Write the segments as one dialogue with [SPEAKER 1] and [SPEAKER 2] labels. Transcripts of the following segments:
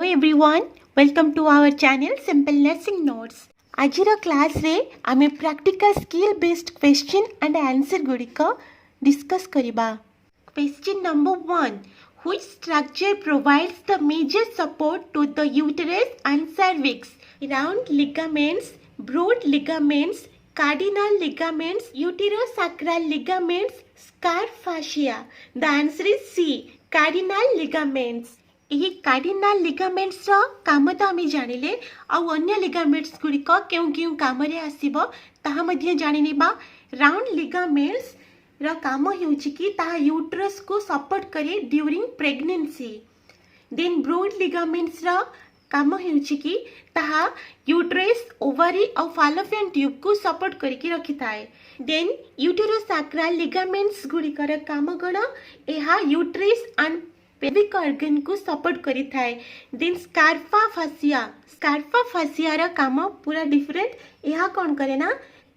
[SPEAKER 1] Hello everyone, welcome to our channel Simple Nursing Notes. आजिर class रे आमे practical skill based question and answer गुड़िक discuss करिबा. Question number 1. Which structure provides the major support to the uterus and cervix? Round ligaments, broad ligaments, cardinal ligaments, uterosacral ligaments, scarf fascia. The answer is C. Cardinal ligaments. ଏହି cardinal ligaments रो काम तो आमे जानिले आ अन्य ligaments गुड़िक केउ केउ काम रे आसीबो ताहा मध्ये जानिनिबा. राउंड लिगामेंट्स रो काम हेउची कि ताहा यूट्रस को सपोर्ट करे during pregnancy. Then broad ligaments रो काम हेउची कि ताहा यूट्रस ओवरी और फालोपियन ट्यूब को सपोर्ट करके रखिथाए. देन यूटेरोसैक्रल लिगामेंट्स गुड़िकर काम गण एहा यूट्रस एंड पेल्विक ऑर्गन को सपोर्ट करी थाए. देन स्कार्फा फासिया रा काम पूरा डिफरेंट. यह कौन करे ना,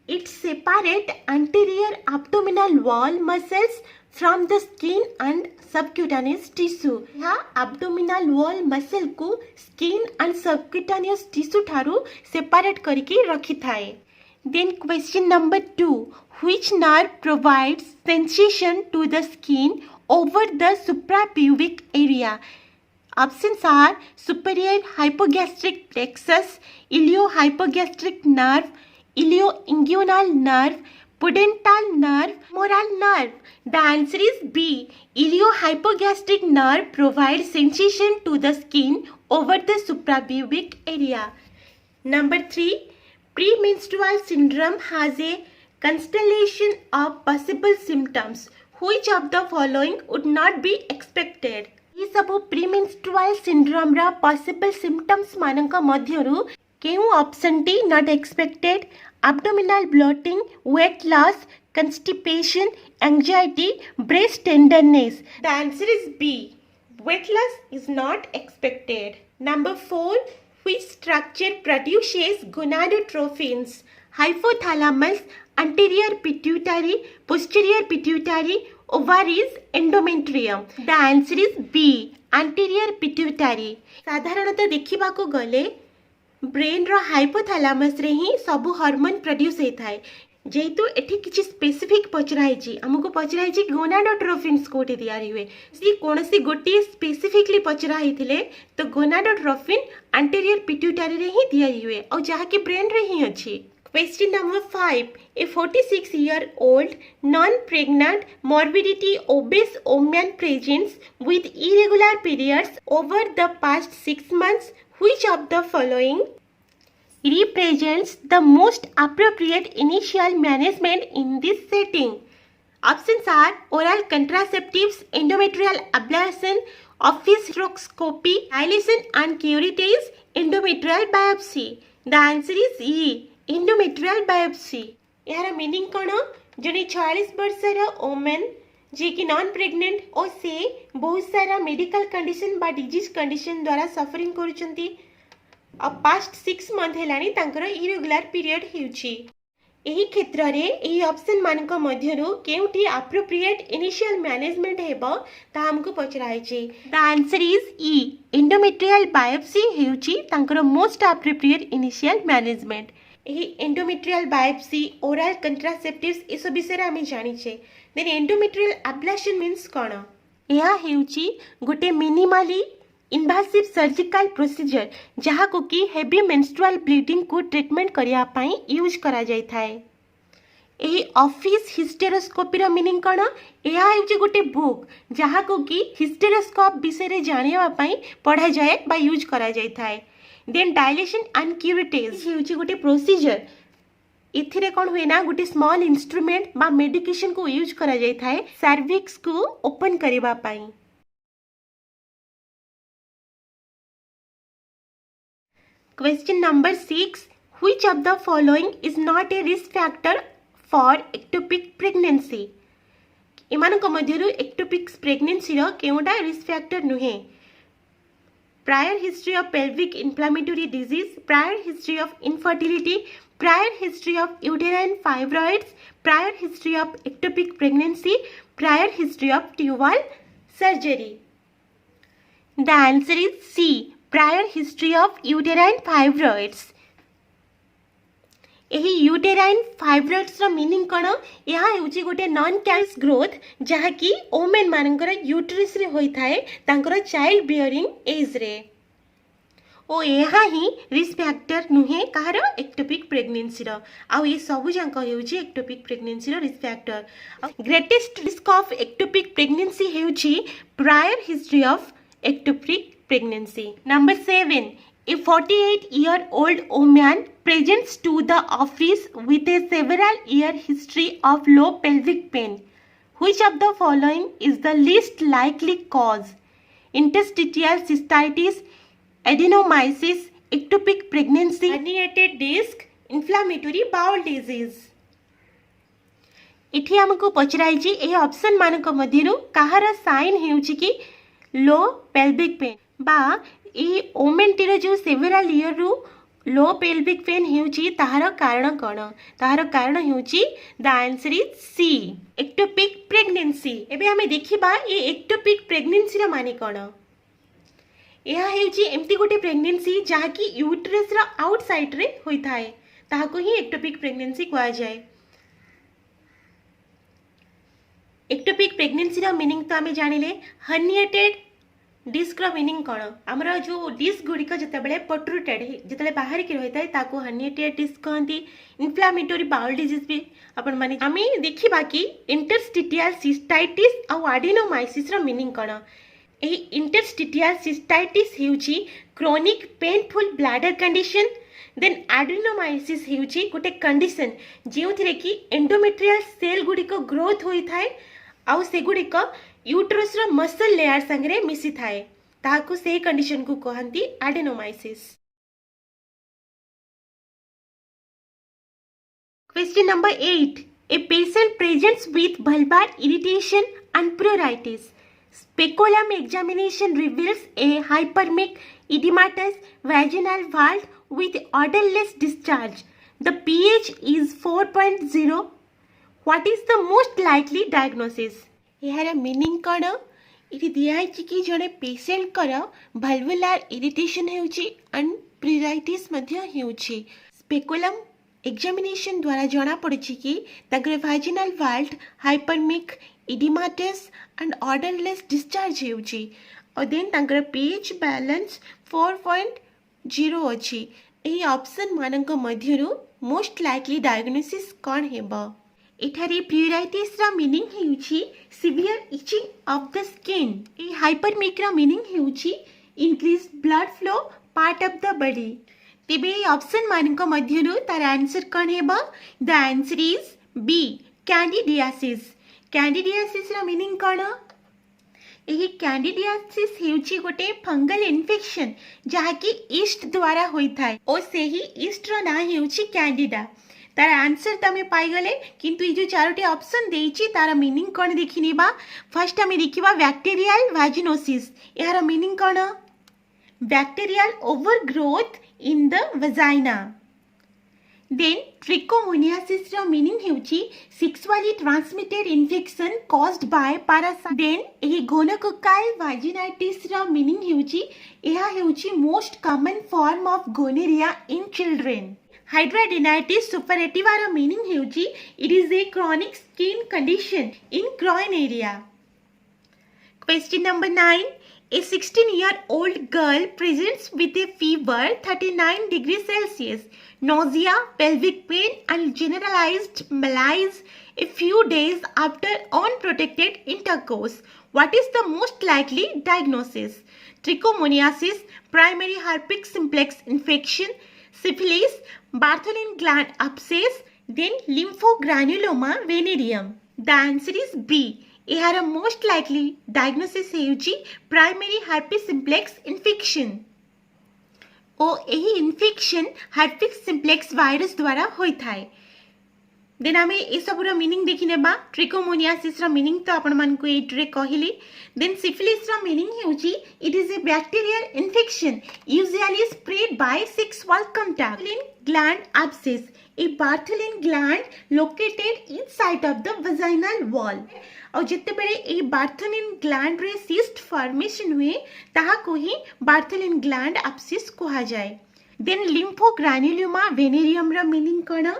[SPEAKER 1] it separate anterior abdominal wall muscles from the skin and subcutaneous tissue. यह एब्डोमिनल वॉल मसल को स्किन एंड सबक्यूटानियस टिश्यू ठारू सेपरेट करके रखी थाए. Then question number 2. Which nerve provides sensation to the skin over the suprapubic area? Options are superior hypogastric plexus, iliohypogastric nerve, ilioinguinal nerve, pudendal nerve, femoral nerve. The answer is B. Iliohypogastric nerve provides sensation to the skin over the suprapubic area. Number 3. Premenstrual syndrome has a constellation of possible symptoms. Which of the following would not be expected? ये सब premenstrual syndrome रा possible symptoms मानक मध्यरु केउ option टी not expected? Abdominal bloating, weight loss, constipation, anxiety, breast tenderness. The answer is B. Weight loss is not expected. Number 4. Which structure produces gonadotrophins? Hypothalamus, anterior pituitary, posterior pituitary, ovaries, endometrium. The answer is B. Anterior pituitary. साधारणतः देखिबा को गले brain रो hypothalamus रे ही सब hormone produce होता है. जेहेतु एठी किछि स्पेसिफिक पचराइछि हमको पचराइछि गोनाडोट्रोफिन्स कोठी दियारी हुए सी कोनसी गोटी स्पेसिफिकली पचरा हिथिले तो गोनाडोट्रोफिन एंटीरियर पिट्यूटरी रे ही दियारी हुए और जहा कि ब्रेन रे ही अछि. Question number 5. A 46-year-old non-pregnant morbidity obese woman presents with irregular periods over the past 6 months. Which of the following represents the most appropriate initial management in this setting? Options are oral contraceptives, endometrial ablation, office hysteroscopy, dilation and curettage, endometrial biopsy. The answer is E. Endometrial biopsy. यार meaning कौन? जने 46 वर्षर women जे कि non pregnant और से बहुत सारा medical condition बा disease condition द्वारा सफरिंग करूचंती और पास्ट 6 मंथ हेलानी तांकर इरेगुलर पीरियड हेउची. एही क्षेत्र रे एही ऑप्शन मानक मध्यरु केउठी एप्रोप्रिएट इनिशियल मैनेजमेंट हेबो ता हमको पचराइछि. The answer is E. Endometrial biopsy हेउची तांकर मोस्ट एप्रोप्रिएट इनिशियल मैनेजमेंट. एही एंडोमेट्रियल बायोप्सी, ओरल कंट्रासेप्टिव्स ए सब विषय रे हम जानिछे. देन एंडोमेट्रियल एब्लेशन मींस कोन? एहा हेउची गोटे मिनिमली इन्वासिव सर्जिकल प्रोसीजर जहाँ को कि हेवी मेंस्ट्रुअल ब्लीडिंग को ट्रीटमेंट करिया पाई यूज करा जाय थाए. एही ऑफिस हिस्टेरोस्कोपी रो मीनिंग कोन? एहा हेउची गोटे बुक जहाँ को कि हिस्टेरोस्कोप विषय रे जानिया पाई पढ़ा जाए बा यूज करा जाय थाए. देन डायलेशन एंड क्यूरेटेज हेउची गोटे प्रोसीजर. इथिरे कोन हुए ना गोटे स्मॉल इंस्ट्रूमेंट बा मेडिकेशन को यूज करा जाय थाए सर्विक्स को ओपन करिबा पाई. Question number 6. Which of the following is not a risk factor for ectopic pregnancy? इमानक मध्यरु ectopic pregnancy रो केउटा risk factor नुहे? Prior history of pelvic inflammatory disease, prior history of infertility, prior history of uterine fibroids, prior history of ectopic pregnancy, prior history of tubal surgery. The answer is C. Prior history of uterine fibroids. यही uterine fibroids रो meaning कौन? यह होची गोटे non cans growth जहाँकि women मानकर यूट्रिस रे होई थाए तांकर चाइल्ड बियरिंग एज रे। ओ यहाँ ही रिस्क फैक्टर नुहे कहार एक्टोपिक प्रेगनेंसी रो। आउ ये सब जांक हेउची एक्टोपिक प्रेगनेंसी रो risk factor. Greatest risk of ectopic pregnancy हेउची prior history of ectopic pregnancy. Number 7. A 48-year-old woman presents to the office with a several year history of low pelvic pain. Which of the following is the least likely cause? Interstitial cystitis, adenomyosis, ectopic pregnancy, herniated disc, inflammatory bowel disease. इठी हमको Pachrai A option मानक मध्यरु कहार sign हेउची कि लो pelvic pain बा ए ओमेन्टीर जो सेवेराल year रु लो pelvic pain हेउची ताहार कारण कौन? ताहार कारण हेउची the answer is C ectopic pregnancy. एबे हमें देखिबा ए एक्टोपिक प्रेगनेंसी रा माने कौन? यह हेउची एमती गोटे प्रेगनेंसी जहा कि यूट्रस रा आउटसाइड रे होई थाए ताहाको ही एक्टोपिक प्रेगनेंसी कहा जाए। एक्टोपिक प्रेगनेंसी रा मीनिंग तो आमे जानिले। हर्निएटेड डिस्क रा मीनिंग कौन? आमर जो डिस्क गुड़िक जितेबाला प्रोट्रूटेड जिते बाहर की रही है ताको हर्निएटेड डिस्क कहती। इन्फ्लामेटोरी बाउल डिजीज भी आपण माने आमे देखिबा कि इंटरस्टिटियल सिस्टाइटिस और एडेनोमाइसिस रा मीनिंग कौन? एही इंटरस्टिटियल सिस्टाइटिस हेउची chronic painful bladder condition. Then adenomyosis हेउची गोटे कंडीशन जेउथिरे कि एंडोमेट्रियल सेल गुड़िक ग्रोथ होई थाए आउ से गुड़िक यूट्रस रो मसल लेयर संगे मिसी थाए ताको से कंडीशन को कहंती adenomyosis. Question number 8. A patient presents with vulvar irritation and pruritus. Speculum examination reveals a hyperemic edematous vaginal vault with odorless discharge. The pH is 4.0. What is the most likely diagnosis? यार meaning कौन? ये दिखाई कि जड़े patient कर vulvar irritation हेउची and pruritus मध्य हेउची। स्पेकुलम एग्जामिनेशन द्वारा जना पड़ी कि ताकर vaginal vault hyperaemic oedematous and odourless discharge हेउची और देन ताकर पीएच बैलेंस 4.0 अछि। एही ऑप्शन मानक मध्यरु मोस्ट लाइकली डायग्नोसिस कौन हेबो? एठारे प्यूराइटिस रा मीनिंग हेउची severe itching of the skin. ए हाइपरमिक रा मीनिंग हेउची increase blood flow part of the body. तेबे ऑप्शन मानक मध्यरु तार आंसर कौन हेबो? The answer is B candidiasis. Candidiasis रा मीनिंग कौन? एही कैंडिडियासिस हेउची गोटे फंगल इन्फेक्शन जहाँकि ईस्ट द्वारा होई थाए और सेही ईस्ट रो ना हेउची कैंडिडा। तार आंसर तो आम पाईगले किंतु ये जो चारोटी ऑप्शन देइछि तार मीनिंग कौन देखिनिबा। फर्स्ट आम देखिबा बैक्टीरियल वाजिनोसिस। यार मीनिंग कौन? Bacterial overgrowth in the vagina. Then trichomoniasis रो मीनिंग हेउछि sexually transmitted infection caused by parasite. Then एही गोनोकोकाल वाजिनाइटिस रो मीनिंग हेउछि एहा हेउछि most common form of gonorrhoea in children. Hydradenitis suppurativa meaning हेउची it is a chronic skin condition in groin area. Question number 9. A 16-year-old girl presents with a fever 39 degrees Celsius, nausea, pelvic pain and generalized malaise a few days after unprotected intercourse. What is the most likely diagnosis? Trichomoniasis, primary herpes simplex infection, syphilis, Bartholin gland abscess, then lymphogranuloma venereum. The answer is B. यार most likely diagnosis हेउची primary herpes simplex infection ओ एही infection herpes simplex virus द्वारा होई थाए। Then आम ए सबूर meaning देखने ट्रिकोमोनियासिस meaning तो आपण मानक ये कहली देन सिफिलिस मीनिंग होउची it is a bacterial infection usually spread by sexual contact gland abscess a Bartholin gland located inside of the vaginal wall और जिते बेले ए बार्थलिन ग्लैंड रे सिस्ट फॉर्मेशन हुए ताहा को ही बार्थलिन ग्लैंड एब्सेस कहा जाए देन लिम्फोग्रान्युलोमा वेनेरियम रा मीनिंग कौन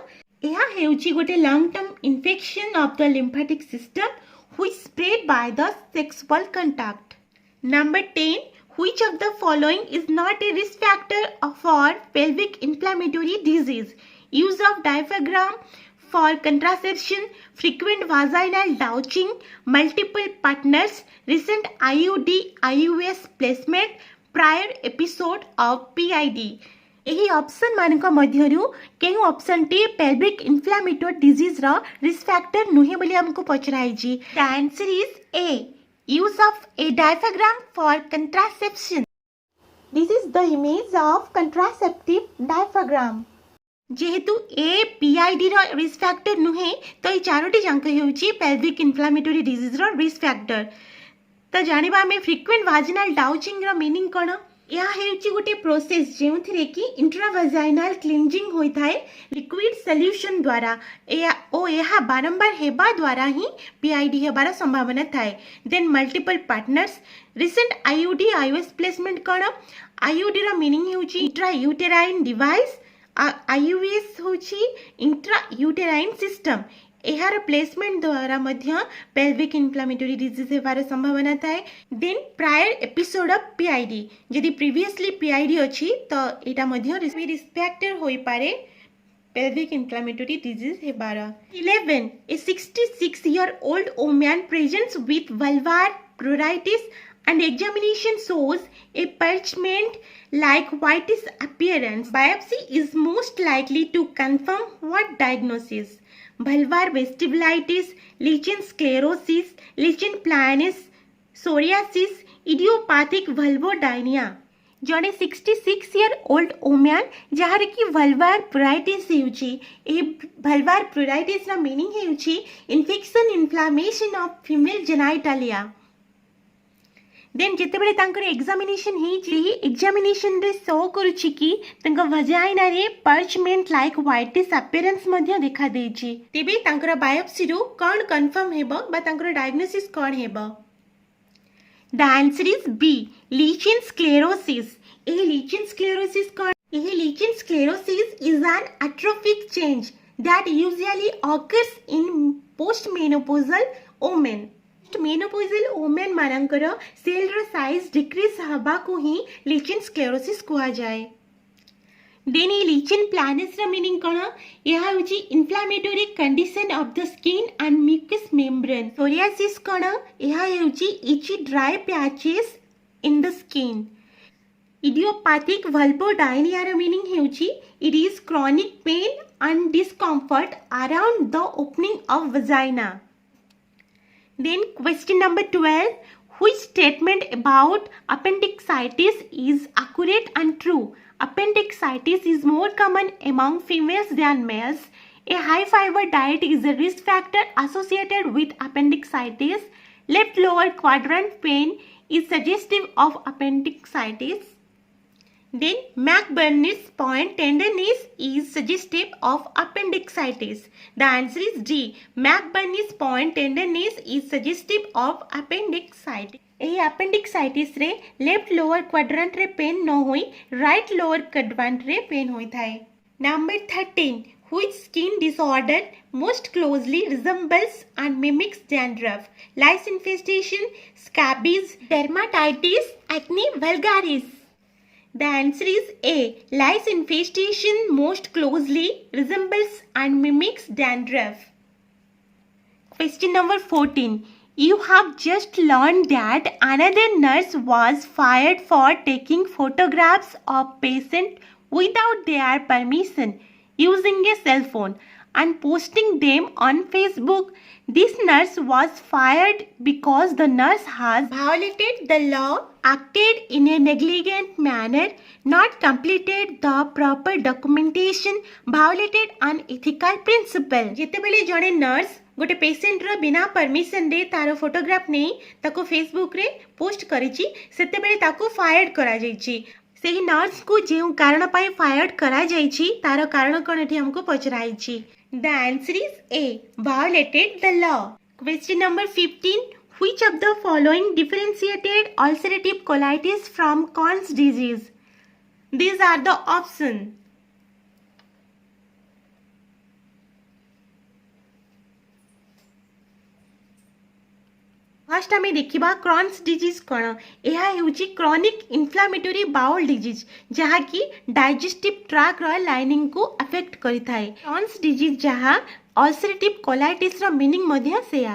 [SPEAKER 1] यह हेउची गोटे long term infection of the lymphatic system which spread by the sexual contact. Number 10. Which of the following is not a risk factor for pelvic inflammatory disease? Use of diaphragm for contraception, frequent vaginal douching, multiple partners, recent IUD, IUS placement, prior episode of PID. यही option मानक मध्यरु केउ option टी pelvic inflammatory disease रो risk factor नुहे बोली हमको पचराई जी the answer is A use of a diaphragm for contraception this is the image of contraceptive diaphragm जेहेतु ए पीआईडी रो रिस्क फैक्टर नुहे तो ये चारोटी जांक हेउची पेल्विक इन्फ्लेमेटरी डिजीज रो रिस्क फैक्टर तो जानिबा हमें फ्रीक्वेंट वाजिनल डाउचिंग रो मीनिंग कोन यह हेउची गोटे प्रोसेस जेउथिरे कि इंट्रावाजाइनल क्लींजिंग होइथाय लिक्विड सॉल्यूशन द्वारा यह बारंबार हेबा द्वारा ही पीआईडी हेबार संभावना थाए then multiple partners recent IUD IOS placement कोन आईयूडी रो मीनिंग हेउची इंट्रा यूटेराइन डिवाइस आईयूएस होची इंट्रा यूटेराइन सिस्टम यार प्लेसमेंट द्वारा पेल्विक इन्फ्लेमेटरी डिजीज होबार संभावना थाए then prior episode of PID यदि प्रीवियसली पीआईडी अच्छी तो यहाँ रिस्क फैक्टर हो पारे pelvic inflammatory disease Heber 11 a 66-year-old woman presents with vulvar pruritus and examination shows a parchment like whitish appearance. Biopsy is most likely to confirm what diagnosis? Vulvar vestibulitis, lichen sclerosis, lichen planus, psoriasis, idiopathic vulvodynia. जड़े 66-year-old woman जहाँ कि vulvar pruritus होउची ए vulvar pruritus रा meaning होउची infection inflammation of female genitalia. Then जिते बेले तांकर एग्जामिनेशन ही एग्जामिनेशन रे शो करूची कि तांका वजाइना रे पर्चमेंट लाइक व्हाइटिश अपीयरेंस मध्ये देखा देची तेबे तांकर बायोप्सी रो कोन कंफर्म हेबो बा तांकर डायग्नोसिस कोन हेबो The answer is B. Lichen sclerosis. Lichen sclerosis lichen sclerosis is an atrophic change that usually occurs in postmenopausal women. Postmenopausal women मानकर सेल रो साइज डिक्रीज हबा को ही lichen sclerosis कुहा जाए. Then lichen planus रा meaning कोन यह होची inflammatory condition of the skin and mucous membrane. Psoriasis कोन यह होची itchy dry patches in the skin. Idiopathic vulvodynia रा मीनिंग होची it is chronic pain and discomfort around the opening of vagina. Then question number 12. Which statement about appendicitis is accurate and true? Appendicitis is more common among females than males. A high fiber diet is a risk factor associated with appendicitis. Left lower quadrant pain is suggestive of appendicitis. Then McBurney's point tenderness is suggestive of appendicitis. The answer is D. McBurney's point tenderness is suggestive of appendicitis. यही appendicitis रे left lower quadrant रे pen न होई right lower quadrant रे pen होई थाए. Number 13. Which skin disorder most closely resembles and mimics dandruff? Lice infestation, scabies, dermatitis, acne vulgaris. The answer is A. Lice infestation most closely resembles and mimics dandruff. Question number 14. You have just learned that another nurse was fired for taking photographs of patients without their permission using a cell phone and posting them on Facebook. This nurse was fired because the nurse has violated the law acted in a negligent manner, not completed the proper documentation, violated an ethical principle. ଯେତେବେଳେ ଜଣେ nurse ଗୋଟେ ପେସେଣ୍ଟର ବିନା permission ରେ ତାର photograph ନେଇ ତାକୁ Facebook ରେ post କରିଛି ସେତେବେଳେ ତାକୁ ଫାୟାର୍ଡ କରାଯାଇଛି। ସେହି ନର୍ସକୁ ଯେଉଁ କାରଣ ପାଇଁ ଫାୟାର୍ଡ କରାଯାଇଛି ତାର କାରଣ କ'ଣ ଏଠି ଆମକୁ ପଚରାଇଛି। The answer is A. Violated the law. Question number 15. Which of the following differentiated ulcerative colitis from Crohn's disease? These are the options. First आम देखा क्रॉन्स डिजीज कौन यह हूँ क्रॉनिक इन्फ्लामेटरी बाउल डिजीज जहाँकि डाइजेस्टिव ट्रैक लाइनिंग को affect करिथाए। क्रॉन्स disease जहाँ ulcerative colitis रो meaning मध्य सेया।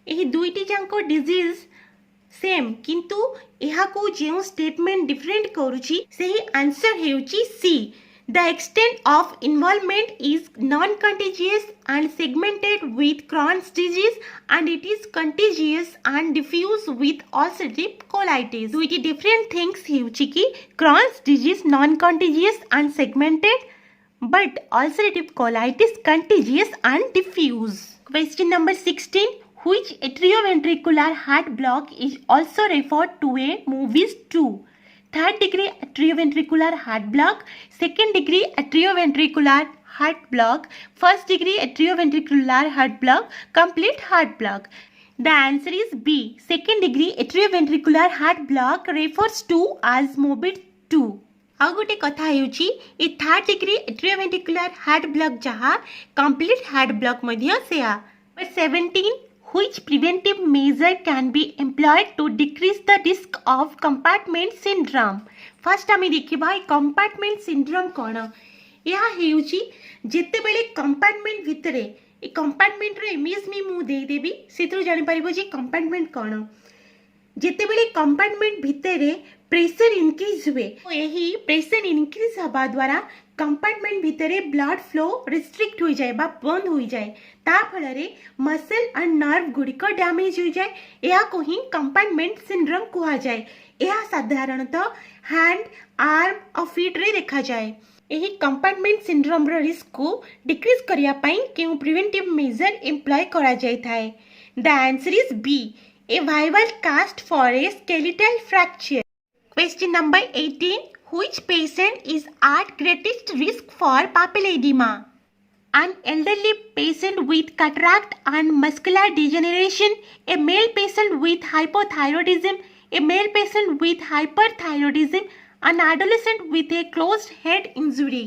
[SPEAKER 1] यही दुईटी जांको disease same किंतु यह को जो स्टेटमेंट डिफरेंट करूची सही आंसर हेउची C. The extent of involvement is non-contagious and segmented with Crohn's disease and it is contagious and diffuse with ulcerative colitis. दुईटी different things हेउची कि Crohn's disease non-contagious and segmented but ulcerative colitis contagious and diffuse. Question number 16. Which atrioventricular heart block is also referred to a Moebius 2? Third degree atrioventricular heart block, second degree atrioventricular heart block, first degree atrioventricular heart block, complete heart block. The answer is B. Second degree atrioventricular heart block refers to as Moebius 2. ଆଉ ଗୋଟେ କଥା ହେଉଛି ଏ ଥାର୍ड degree atrioventricular heart block ଯାହା complete heart block ମଧ୍ୟ ସେୟା। 17. Which preventive measure can be employed to decrease the risk of compartment syndrome? First आम देखा compartment syndrome कौन यह हेउची जेतेबेले कंपार्टमेंट भितरे ए कंपार्टमेंट रो इमेज में मु दे देबी सेतरो जानि परिबो जे कंपार्टमेंट कौन जेतेबेले कंपार्टमेंट भितरे प्रेशर इंक्रीज हुए यही प्रेशर इंक्रीज हवा द्वारा कंपार्टमेंट भितरे ब्लड फ्लो रिस्ट्रिक्ट हो जाए बा बंद हो जाए ता फलरे मसल एंड नर्व गुड़िक डैमेज हो जाए या को ही कंपार्टमेंट सिंड्रोम कहा जाए। यह साधारणतः हैंड आर्म और फीट रे देखा जाए। यही कंपार्टमेंट सिंड्रोम रो रिस्क को डिक्रीज करिया पई केउ प्रिवेंटिव मेजर एम्प्लॉय करा जाय थाए। The answer is B a viable cast for a skeletal fracture. Question number 18. Which patient is at greatest risk for papilledema? An elderly patient with cataract and muscular degeneration, a male patient with hypothyroidism, a male patient with hyperthyroidism, an adolescent with a closed head injury.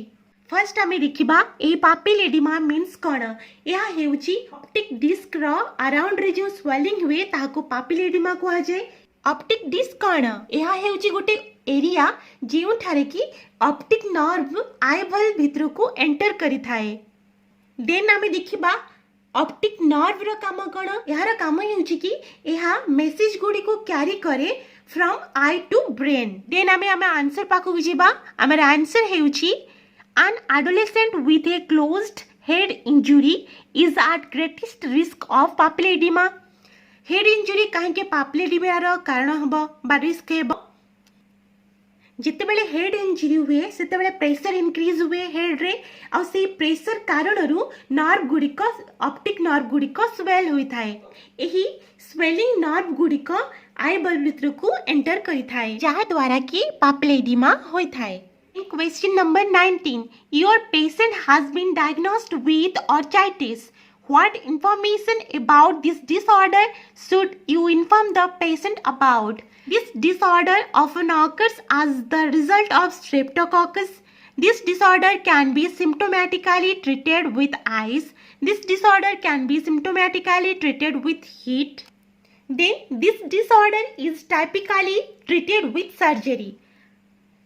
[SPEAKER 1] First आम देखा ये पापिलेडिमा means कौन यह हेउची optic disc रो around रे जो swelling हुए ताको पापिलेडिमा कहा जाए। ऑप्टिक डिस्क कौन यह हेउची गोटे एरिया जो ठारे कि ऑप्टिक नर्व आईबल भितर को एंटर करि थाए। देन आम देखा ऑप्टिक नर्व रो काम कौन यार काम हेउची कि यह मेसेज गुडी को कैरी करे from eye to brain. Then आम आंसर पाखु जीवा आमर आंसर हेउची an adolescent with a closed head injury is at greatest risk of papilledema. Head injury कहीं पापिलेडिमा रो कारण हबो बा रिस्क हेबो जितेबेले हेड इंजुरी हुए सेतेबेले प्रेशर इंक्रीज हुए हेड रे आ से प्रेशर कारण रु नर्व गुडिक ऑप्टिक नर्व गुडिक स्वेल होई थाए। एही स्वेलिंग नर्व गुडिक आई बल भितर को एंटर करि थाए जहा द्वारा कि पापिलेडिमा होई थाए। Question number 19. Your patient has been diagnosed with orchitis. What information about this disorder should you inform the patient about? This disorder often occurs as the result of streptococcus. This disorder can be symptomatically treated with ice. This disorder can be symptomatically treated with heat. Then this disorder is typically treated with surgery.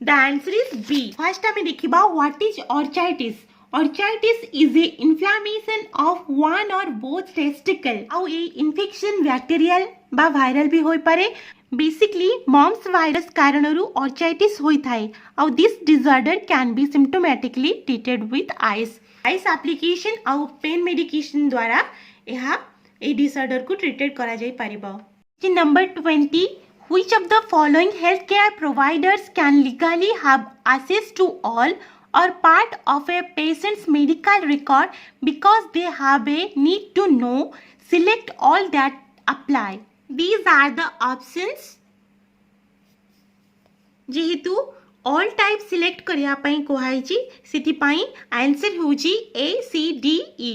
[SPEAKER 1] The answer is B. First आम देखा what is orchitis. Orchitis is a inflammation of one or both testicle. आउ ये infection bacterial बा viral भी होई पारे। Basically mumps virus कारणरू orchitis होई थाए। आउ this disorder can be symptomatically treated with ice. Ice application आउ pain medication द्वारा यह ए disorder को treated करा जाई पारिबो। Number 20. Which of the following healthcare providers can legally have access to all or part of a patient's medical record because they have a need to know? Select all that apply. These are the options. जेहेतु all type select करिया पई Kohai छी city पई answer होजी A C D E.